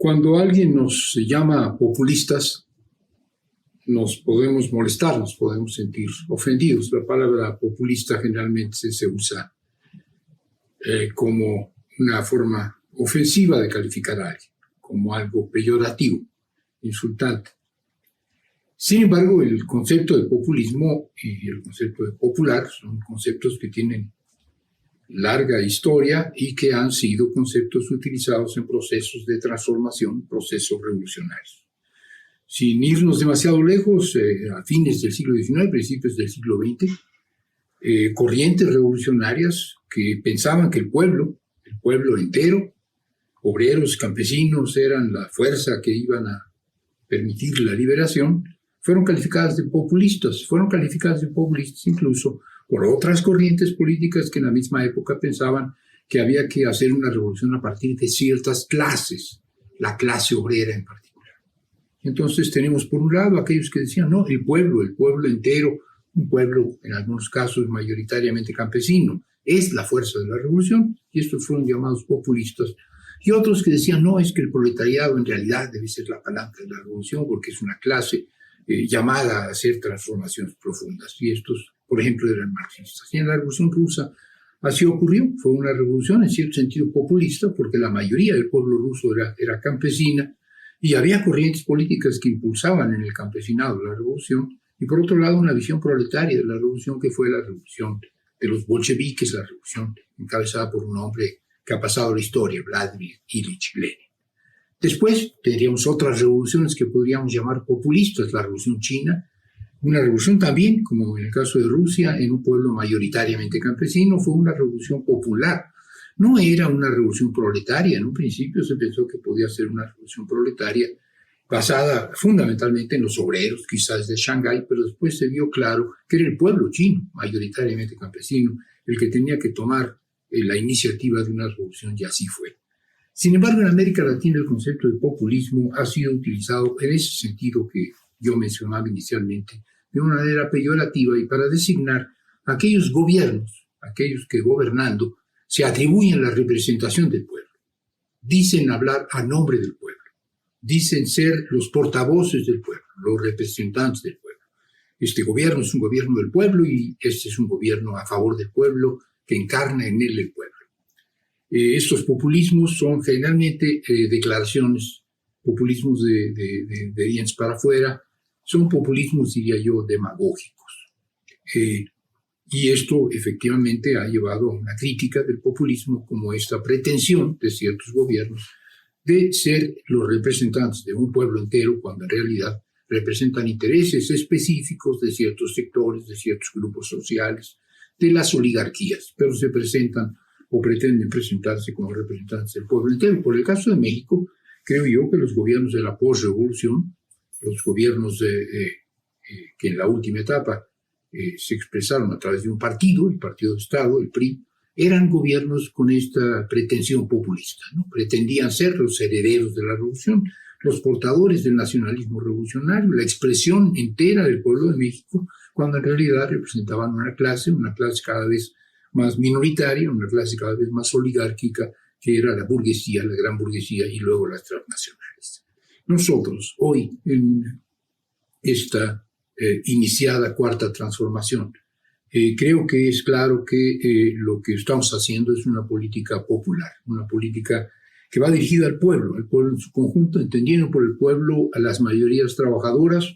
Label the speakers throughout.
Speaker 1: Cuando alguien nos llama populistas, nos podemos molestar, nos podemos sentir ofendidos. La palabra populista generalmente se usa como una forma ofensiva de calificar a alguien, como algo peyorativo, insultante. Sin embargo, el concepto de populismo y el concepto de popular son conceptos que tienen larga historia y que han sido conceptos utilizados en procesos de transformación, procesos revolucionarios. Sin irnos demasiado lejos, a fines del siglo XIX, principios del siglo XX, corrientes revolucionarias que pensaban que el pueblo entero, obreros, campesinos, eran la fuerza que iban a permitir la liberación, fueron calificadas de populistas incluso por otras corrientes políticas que en la misma época pensaban que había que hacer una revolución a partir de ciertas clases, la clase obrera en particular. Entonces tenemos por un lado aquellos que decían, no, el pueblo entero, un pueblo en algunos casos mayoritariamente campesino, es la fuerza de la revolución, y estos fueron llamados populistas. Y otros que decían, no, es que el proletariado en realidad debe ser la palanca de la revolución porque es una clase llamada a hacer transformaciones profundas. Y estos, por ejemplo, eran marxistas. Y en la Revolución Rusa así ocurrió. Fue una revolución en cierto sentido populista porque la mayoría del pueblo ruso era campesina y había corrientes políticas que impulsaban en el campesinado la revolución. Y por otro lado, una visión proletaria de la revolución que fue la revolución de los bolcheviques, la revolución encabezada por un hombre que ha pasado la historia, Vladimir Ilich Lenin. Después tendríamos otras revoluciones que podríamos llamar populistas, la revolución china, una revolución también, como en el caso de Rusia, en un pueblo mayoritariamente campesino, fue una revolución popular. No era una revolución proletaria, en un principio se pensó que podía ser una revolución proletaria basada fundamentalmente en los obreros, quizás de Shanghái, pero después se vio claro que era el pueblo chino, mayoritariamente campesino, el que tenía que tomar la iniciativa de una revolución, y así fue. Sin embargo, en América Latina el concepto de populismo ha sido utilizado en ese sentido que yo mencionaba inicialmente, de una manera peyorativa y para designar a aquellos gobiernos, aquellos que gobernando se atribuyen la representación del pueblo, dicen hablar a nombre del pueblo, dicen ser los portavoces del pueblo, los representantes del pueblo. Este gobierno es un gobierno del pueblo y este es un gobierno a favor del pueblo que encarna en él el pueblo. Estos populismos son generalmente declaraciones, populismos de dientes para afuera, son populismos, diría yo, demagógicos. Y esto efectivamente ha llevado a una crítica del populismo como esta pretensión de ciertos gobiernos de ser los representantes de un pueblo entero cuando en realidad representan intereses específicos de ciertos sectores, de ciertos grupos sociales, de las oligarquías, pero se presentan o pretenden presentarse como representantes del pueblo entero. Por el caso de México, creo yo que los gobiernos de la posrevolución, los gobiernos que en la última etapa se expresaron a través de un partido, el Partido de Estado, el PRI, eran gobiernos con esta pretensión populista, ¿no? Pretendían ser los herederos de la revolución, los portadores del nacionalismo revolucionario, la expresión entera del pueblo de México, cuando en realidad representaban una clase cada vez más minoritaria, una clase cada vez más oligárquica, que era la burguesía, la gran burguesía y luego las transnacionales. Nosotros, hoy, en esta iniciada cuarta transformación, creo que es claro que lo que estamos haciendo es una política popular, una política que va dirigida al pueblo en su conjunto, entendiendo por el pueblo a las mayorías trabajadoras,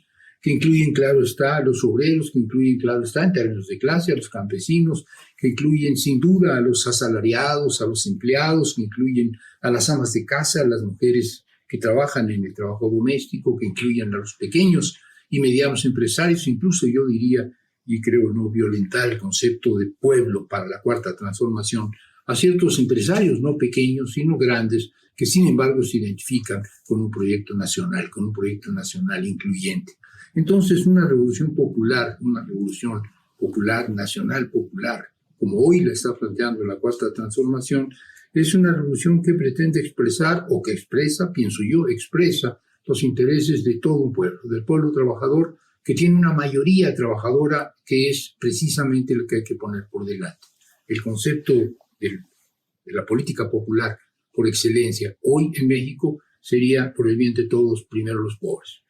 Speaker 1: que incluyen, claro está, a los obreros, que incluyen, claro está, en términos de clase, a los campesinos, que incluyen sin duda a los asalariados, a los empleados, que incluyen a las amas de casa, a las mujeres que trabajan en el trabajo doméstico, que incluyen a los pequeños y medianos empresarios, incluso yo diría, y creo no violentar el concepto de pueblo para la cuarta transformación, a ciertos empresarios, no pequeños, sino grandes, que sin embargo se identifican con un proyecto nacional incluyente. Entonces, una revolución popular, nacional popular, como hoy la está planteando la cuarta transformación, es una revolución que pretende expresar, o que expresa, pienso yo, expresa los intereses de todo un pueblo, del pueblo trabajador, que tiene una mayoría trabajadora que es precisamente lo que hay que poner por delante. El concepto de la política popular por excelencia hoy en México sería por el bien de todos, primero los pobres.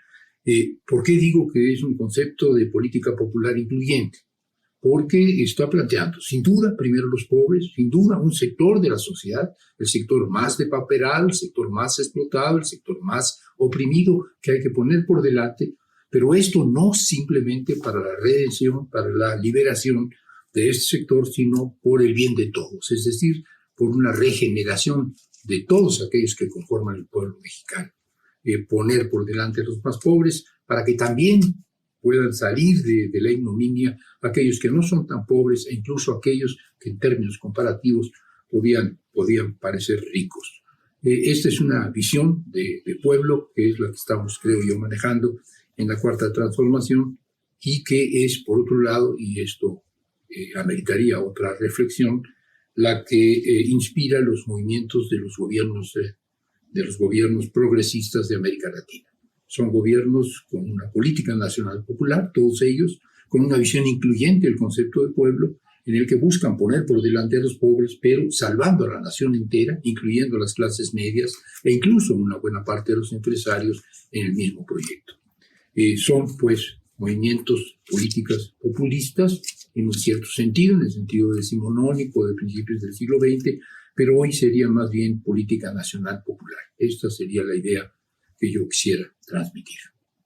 Speaker 1: ¿Por qué digo que es un concepto de política popular incluyente? Porque está planteando, sin duda, primero los pobres, sin duda, un sector de la sociedad, el sector más depauperado, el sector más explotado, el sector más oprimido, que hay que poner por delante, pero esto no simplemente para la redención, para la liberación de este sector, sino por el bien de todos, es decir, por una regeneración de todos aquellos que conforman el pueblo mexicano. Poner por delante a los más pobres para que también puedan salir de la ignominia aquellos que no son tan pobres e incluso aquellos que en términos comparativos podían parecer ricos. Esta es una visión de pueblo que es la que estamos, creo yo, manejando en la Cuarta Transformación y que es, por otro lado, y esto ameritaría otra reflexión, la que inspira los movimientos de los gobiernos progresistas de América Latina. Son gobiernos con una política nacional popular, todos ellos, con una visión incluyente del concepto de pueblo, en el que buscan poner por delante a los pobres, pero salvando a la nación entera, incluyendo a las clases medias e incluso una buena parte de los empresarios en el mismo proyecto. Son, pues, movimientos políticas populistas en un cierto sentido, en el sentido decimonónico de principios del siglo XX, pero hoy sería más bien política nacional popular. Esta sería la idea que yo quisiera transmitir.